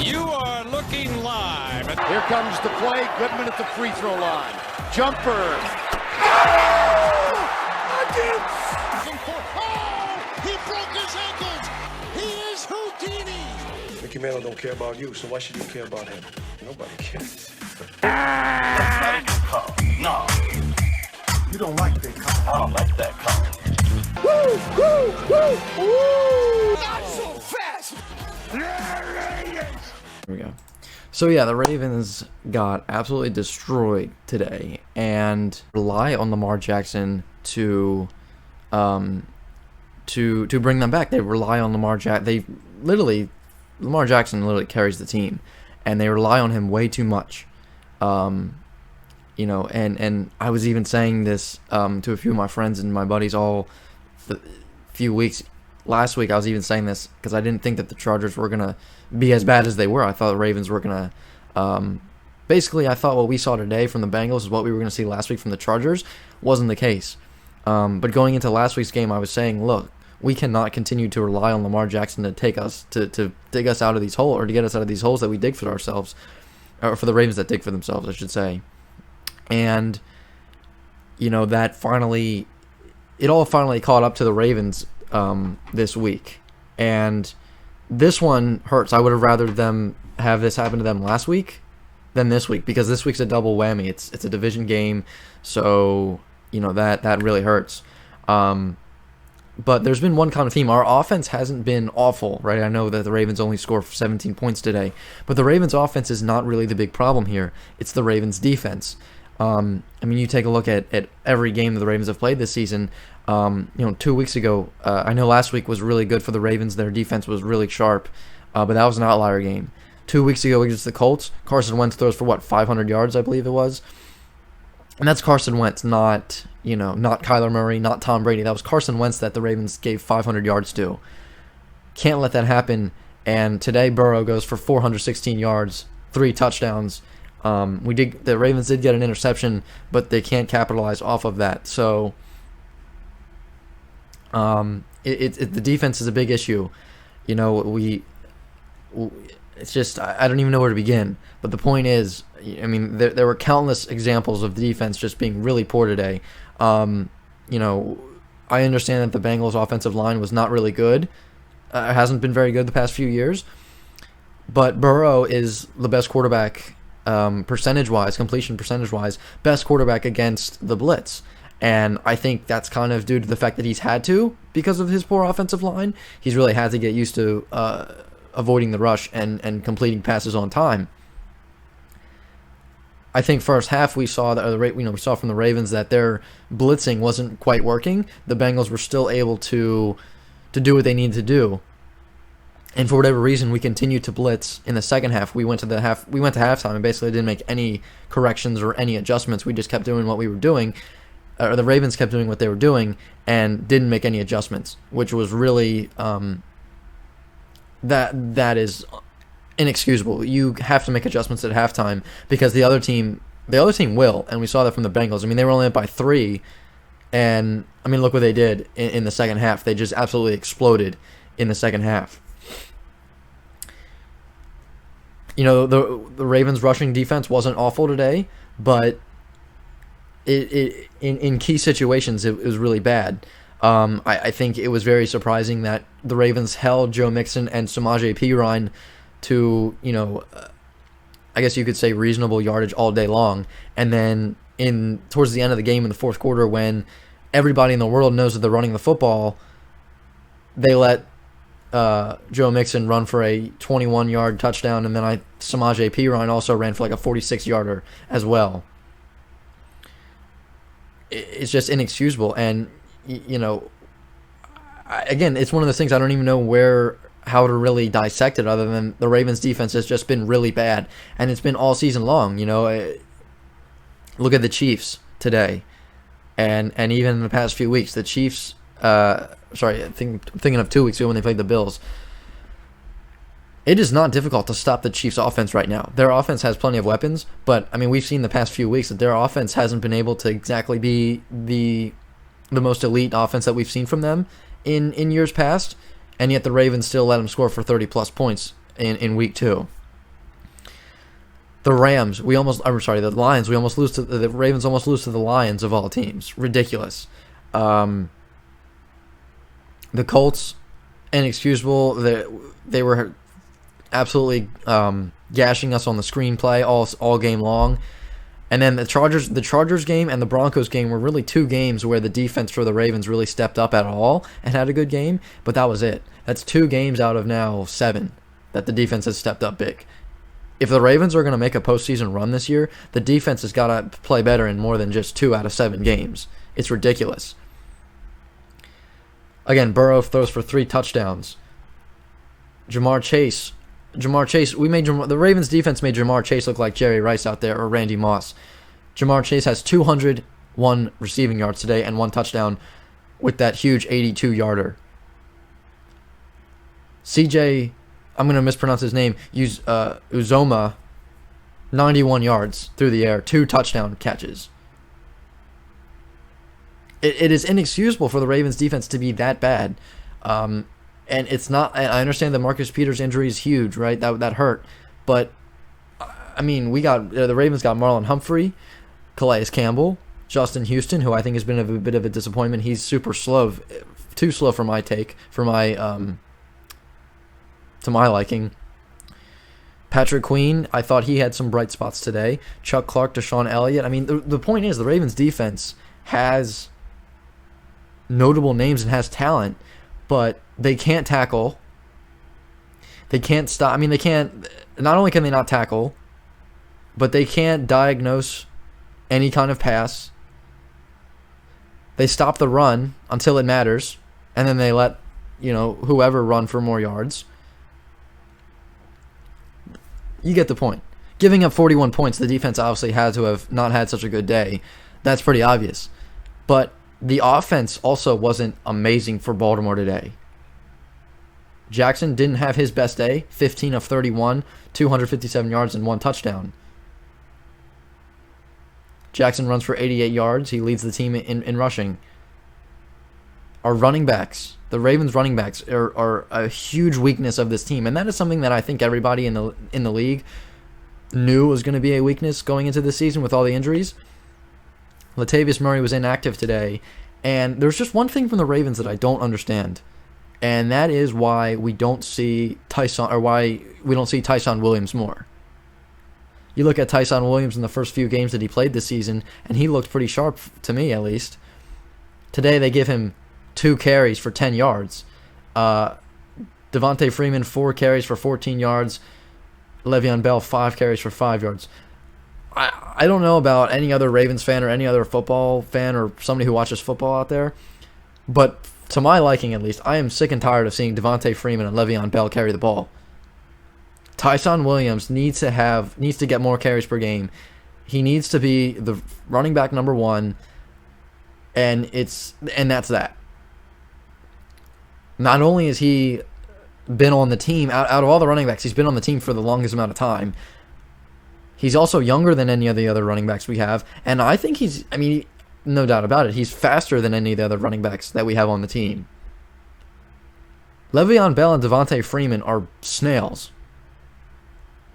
You are looking live. Here comes the play. Goodman at the free throw line. Jumper. He broke his ankles. He is Houdini. Mickey Mantle don't care about you, so why should you care about him? Nobody cares. That's not a good call. No. You don't like that call. I don't like that call. Woo, woo, woo, woo. Not so fast. Here we go. So yeah, the Ravens got absolutely destroyed today, and rely on Lamar Jackson to bring them back. They rely on Lamar Jackson. Lamar Jackson literally carries the team, and they rely on him way too much. You know, and I was even saying this to a few of my friends and my buddies all the few weeks. Last week I was even saying this because I didn't think that the Chargers were gonna be as bad as they were. I thought the Ravens were gonna basically, I thought what we saw today from the Bengals is what we were gonna see last week from the Chargers. Wasn't the case. But going into last week's game, I was saying, look, we cannot continue to rely on Lamar Jackson to take us to dig us out of these holes, or to get us out of these holes that we dig for ourselves, or for the Ravens that dig for themselves, I should say. And you know, that finally, it all finally caught up to the Ravens this week, and this one hurts. I would have rather them have this happen to them last week than this week, because this week's a double whammy. It's a division game, so you know that really hurts. But there's been one common theme. Our offense hasn't been awful, right? I know that the Ravens only scored 17 points today, but the Ravens offense is not really the big problem here. It's the Ravens defense. I mean, you take a look at every game that the Ravens have played this season. You know, 2 weeks ago, I know last week was really good for the Ravens. Their defense was really sharp, but that was an outlier game. 2 weeks ago against the Colts, Carson Wentz throws for 500 yards, I believe it was. And that's Carson Wentz, not Kyler Murray, not Tom Brady. That was Carson Wentz that the Ravens gave 500 yards to. Can't let that happen. And today Burrow goes for 416 yards, 3 touchdowns. The Ravens did get an interception, but they can't capitalize off of that. So the defense is a big issue. You know, it's just, I don't even know where to begin. But the point is, I mean, there were countless examples of the defense just being really poor today. You know, I understand that the Bengals' offensive line was not really good. It hasn't been very good the past few years. But Burrow is the best quarterback, percentage-wise, completion percentage-wise, best quarterback against the blitz. And I think that's kind of due to the fact that he's had to, because of his poor offensive line. He's really had to get used to avoiding the rush and completing passes on time. I think first half we saw we saw from the Ravens that their blitzing wasn't quite working. The Bengals were still able to do what they needed to do. And for whatever reason, we continued to blitz in the second half. We went to halftime and basically didn't make any corrections or any adjustments. We just kept doing what we were doing. Or the Ravens kept doing what they were doing and didn't make any adjustments, which was really that is inexcusable. You have to make adjustments at halftime, because the other team will, and we saw that from the Bengals. I mean, they were only up by 3, and I mean, look what they did in the second half. They just absolutely exploded in the second half. You know, the Ravens' rushing defense wasn't awful today, but in key situations it was really bad. I think it was very surprising that the Ravens held Joe Mixon and Samaje Perine to, you know, I guess you could say reasonable yardage all day long. And then towards the end of the game in the fourth quarter, when everybody in the world knows that they're running the football, they let Joe Mixon run for a 21-yard touchdown, and then Samaje Perine also ran for a 46-yarder as well. It's just inexcusable. And, you know, again, it's one of those things I don't even know how to really dissect it, other than the Ravens defense has just been really bad, and it's been all season long. You know, look at the Chiefs today, and even in the past few weeks, the Chiefs. Thinking of 2 weeks ago when they played the Bills. It is not difficult to stop the Chiefs' offense right now. Their offense has plenty of weapons, but I mean, we've seen the past few weeks that their offense hasn't been able to exactly be the most elite offense that we've seen from them in years past, and yet the Ravens still let them score for 30-plus points in week 2. The Rams, the Lions, the Ravens almost lose to the Lions of all teams. Ridiculous. The Colts, inexcusable. They were absolutely gashing us on the screenplay all game long. And then the Chargers game and the Broncos game were really two games where the defense for the Ravens really stepped up at all and had a good game, but that was it. That's 2 games out of now 7 that the defense has stepped up big. If the Ravens are going to make a postseason run this year, the defense has got to play better in more than just 2 out of 7 games. It's ridiculous. Again, Burrow throws for 3 touchdowns. Jamar Chase, the Ravens defense made Jamar Chase look like Jerry Rice out there or Randy Moss. Jamar Chase has 201 receiving yards today and 1 touchdown with that huge 82-yarder. CJ, I'm going to mispronounce his name, Uzoma, 91 yards through the air, 2 touchdown catches. It is inexcusable for the Ravens defense to be that bad. And it's not. I understand that Marcus Peters' injury is huge, right? That hurt, but I mean, the Ravens got Marlon Humphrey, Calais Campbell, Justin Houston, who I think has been a bit of a disappointment. He's super slow, too slow for my to my liking. Patrick Queen, I thought he had some bright spots today. Chuck Clark, Deshaun Elliott. I mean, the point is the Ravens defense has notable names and has talent, but they can't tackle. They can't stop. I mean, they can't. Not only can they not tackle, but they can't diagnose any kind of pass. They stop the run until it matters, and then they let whoever run for more yards. You get the point. Giving up 41 points, the defense obviously had to have not had such a good day. That's pretty obvious. But the offense also wasn't amazing for Baltimore today. Jackson didn't have his best day. 15 of 31, 257 yards and 1 touchdown. Jackson runs for 88 yards. He leads the team in rushing. Our running backs, the Ravens running backs, are a huge weakness of this team. And that is something that I think everybody in the league knew was going to be a weakness going into this season with all the injuries. Latavius Murray was inactive today. And there's just one thing from the Ravens that I don't understand. And that is why we don't see Tyson Williams more. You look at Tyson Williams in the first few games that he played this season, and he looked pretty sharp, to me at least. Today they give him 2 carries for 10 yards. Devontae Freeman, 4 carries for 14 yards. Le'Veon Bell, 5 carries for 5 yards. I don't know about any other Ravens fan or any other football fan or somebody who watches football out there, but to my liking at least, I am sick and tired of seeing Devontae Freeman and Le'Veon Bell carry the ball. Tyson Williams needs to get more carries per game. He needs to be the running back number 1, and that's that. Not only has he been on the team, out of all the running backs, he's been on the team for the longest amount of time. He's also younger than any of the other running backs we have, and I think no doubt about it, he's faster than any of the other running backs that we have on the team. Le'Veon Bell and Devontae Freeman are snails.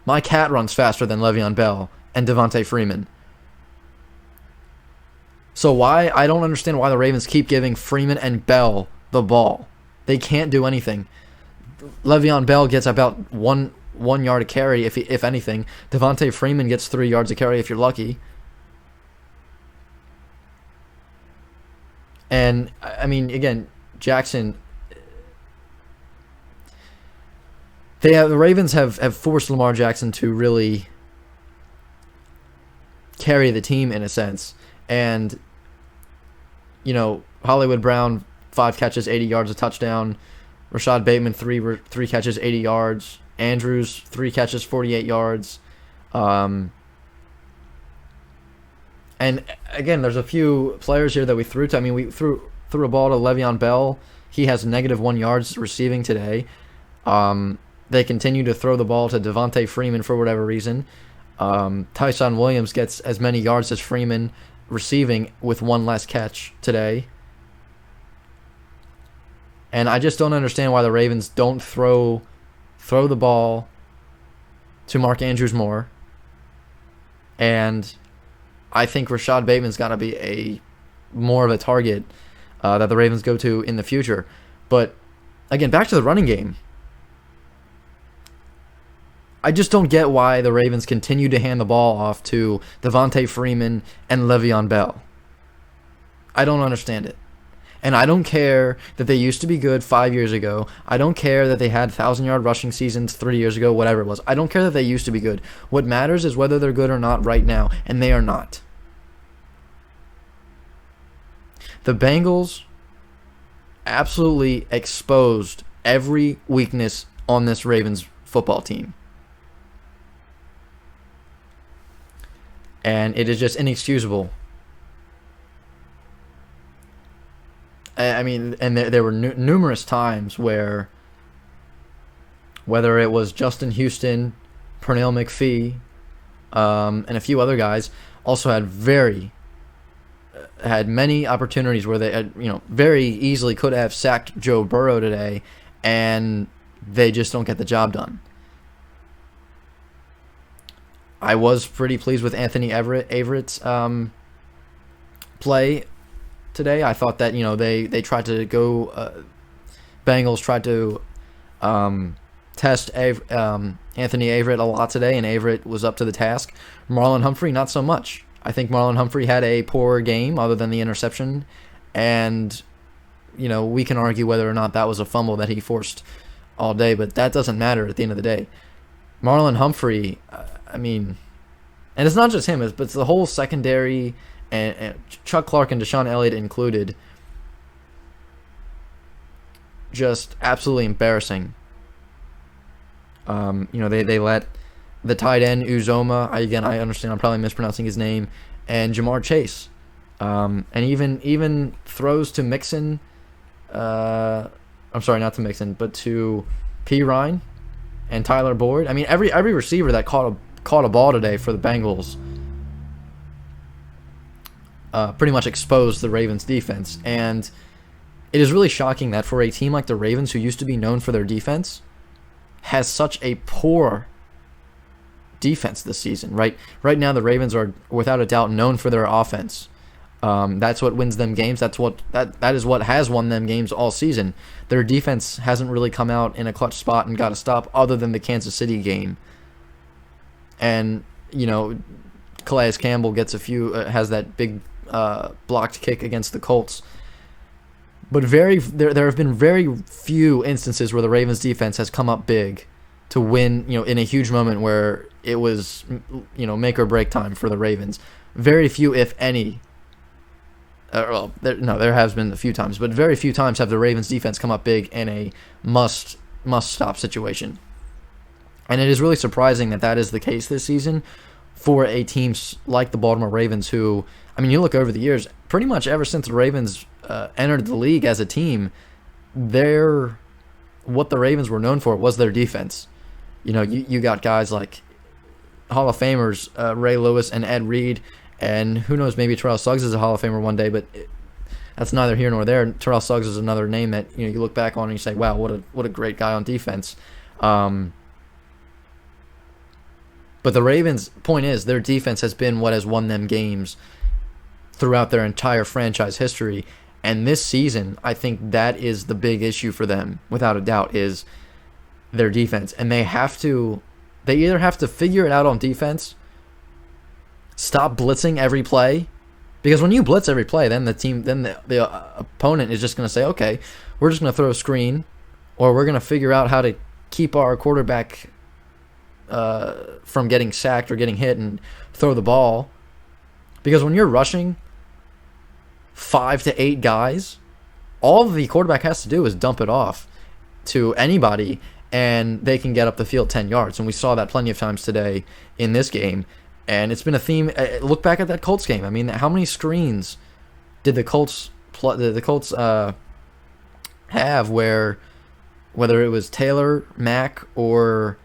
My cat runs faster than Le'Veon Bell and Devontae Freeman. So I don't understand why the Ravens keep giving Freeman and Bell the ball. They can't do anything. Le'Veon Bell gets about one yard a carry, if anything. Devontae Freeman gets 3 yards a carry if you're lucky. And, I mean, again, Jackson, the Ravens have forced Lamar Jackson to really carry the team in a sense. And, Hollywood Brown, 5 catches, 80 yards, a touchdown. Rashad Bateman, 3 catches, 80 yards. Andrews, 3 catches, 48 yards. And again, there's a few players here that we threw to. I mean, we threw a ball to Le'Veon Bell. He has -1 yards receiving today. They continue to throw the ball to Devontae Freeman for whatever reason. Tyson Williams gets as many yards as Freeman receiving with 1 less catch today. And I just don't understand why the Ravens don't throw the ball to Mark Andrews more. And I think Rashad Bateman's got to be more of a target that the Ravens go to in the future. But again, back to the running game. I just don't get why the Ravens continue to hand the ball off to Devontae Freeman and Le'Veon Bell. I don't understand it. And I don't care that they used to be good 5 years ago. I don't care that they had 1,000-yard rushing seasons 3 years ago, whatever it was. I don't care that they used to be good. What matters is whether they're good or not right now, and they are not. The Bengals absolutely exposed every weakness on this Ravens football team. And it is just inexcusable. I mean, and there were numerous times where, whether it was Justin Houston, Pernell McPhee, and a few other guys, also had many opportunities where they had, very easily could have sacked Joe Burrow today, and they just don't get the job done. I was pretty pleased with Anthony Averett's play today. I thought that they tried to go. Bengals tried to test Anthony Averett a lot today, and Averett was up to the task. Marlon Humphrey, not so much. I think Marlon Humphrey had a poor game, other than the interception, and we can argue whether or not that was a fumble that he forced all day, but that doesn't matter at the end of the day. Marlon Humphrey, and it's not just him, but it's the whole secondary, and Chuck Clark and Deshaun Elliott included, just absolutely embarrassing. They let the tight end Uzoma, I understand I'm probably mispronouncing his name, and Jamar Chase, and even throws to Mixon. I'm sorry, not to Mixon, but to P. Ryan and Tyler Boyd. I mean, every receiver that caught a ball today for the Bengals pretty much exposed the Ravens' defense. And it is really shocking that for a team like the Ravens, who used to be known for their defense, has such a poor defense this season. Right now, the Ravens are without a doubt known for their offense. That's what wins them games. That is what has won them games all season. Their defense hasn't really come out in a clutch spot and got a stop, other than the Kansas City game. And Calais Campbell gets has that big blocked kick against the Colts. But there have been very few instances where the Ravens defense has come up big to win, in a huge moment where it was, make or break time for the Ravens. Very few, if any. There has been a few times, but very few times have the Ravens defense come up big in a must stop situation. And it is really surprising that is the case this season for a team like the Baltimore Ravens, who, you look over the years, pretty much ever since the Ravens entered the league as a team, what the Ravens were known for was their defense. You got guys like Hall of Famers Ray Lewis and Ed Reed, and who knows, maybe Terrell Suggs is a Hall of Famer one day, but that's neither here nor there. Terrell Suggs is another name that you look back on and you say, wow, what a great guy on defense. But the Ravens' point is, their defense has been what has won them games throughout their entire franchise history. And this season, I think that is the big issue for them, without a doubt, is their defense. And they either have to figure it out on defense, stop blitzing every play, because when you blitz every play, then the opponent is just going to say, okay, we're just going to throw a screen, or we're going to figure out how to keep our quarterback from getting sacked or getting hit and throw the ball. Because when you're rushing 5 to 8 guys, all the quarterback has to do is dump it off to anybody, and they can get up the field 10 yards. And we saw that plenty of times today in this game. And it's been a theme. Look back at that Colts game. How many screens did the Colts have, where, whether it was Taylor, Mack, or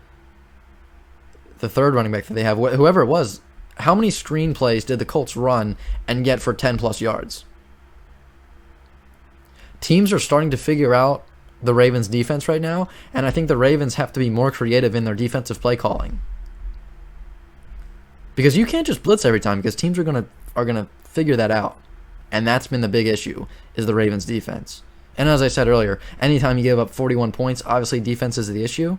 the third running back that they have, whoever it was, how many screen plays did the Colts run and get for 10-plus yards? Teams are starting to figure out the Ravens' defense right now, and I think the Ravens have to be more creative in their defensive play calling. Because you can't just blitz every time, because teams are gonna figure that out. And that's been the big issue, is the Ravens' defense. And as I said earlier, anytime you give up 41 points, obviously defense is the issue.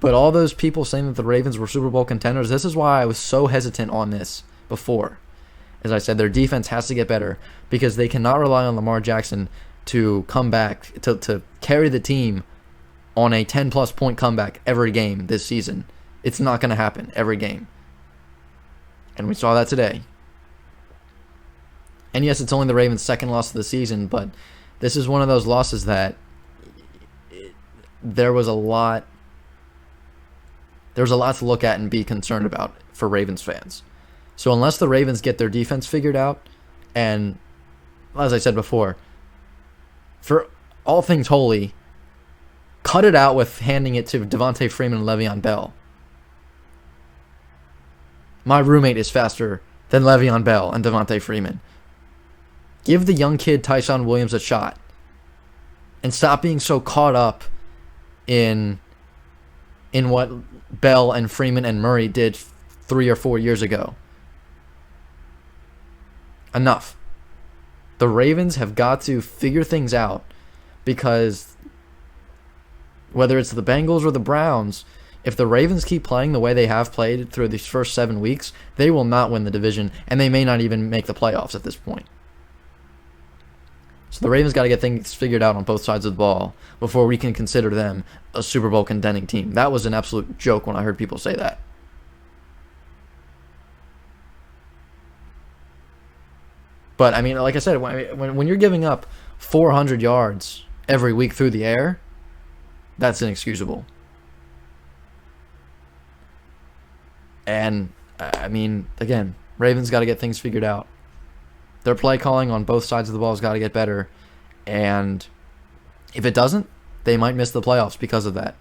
But all those people saying that the Ravens were Super Bowl contenders, this is why I was so hesitant on this before. As I said, their defense has to get better, because they cannot rely on Lamar Jackson to come back, to carry the team on a 10-plus point comeback every game this season. It's not going to happen every game. And we saw that today. And yes, it's only the Ravens' second loss of the season, but this is one of those losses that there was a lot to look at and be concerned about for Ravens fans. So unless the Ravens get their defense figured out, and as I said before, for all things holy, cut it out with handing it to Devontae Freeman and Le'Veon Bell. My roommate is faster than Le'Veon Bell and Devontae Freeman. Give the young kid Tyson Williams a shot. And stop being so caught up in what Bell and Freeman and Murray did 3 or 4 years ago. Enough. The Ravens have got to figure things out, because whether it's the Bengals or the Browns, if the Ravens keep playing the way they have played through these first 7 weeks, they will not win the division, and they may not even make the playoffs at this point. So the Ravens got to get things figured out on both sides of the ball before we can consider them a Super Bowl contending team. That was an absolute joke when I heard people say that. But, I mean, like I said, when you're giving up 400 yards every week through the air, that's inexcusable. And, I mean, again, Ravens got to get things figured out. Their play calling on both sides of the ball has got to get better. And if it doesn't, they might miss the playoffs because of that.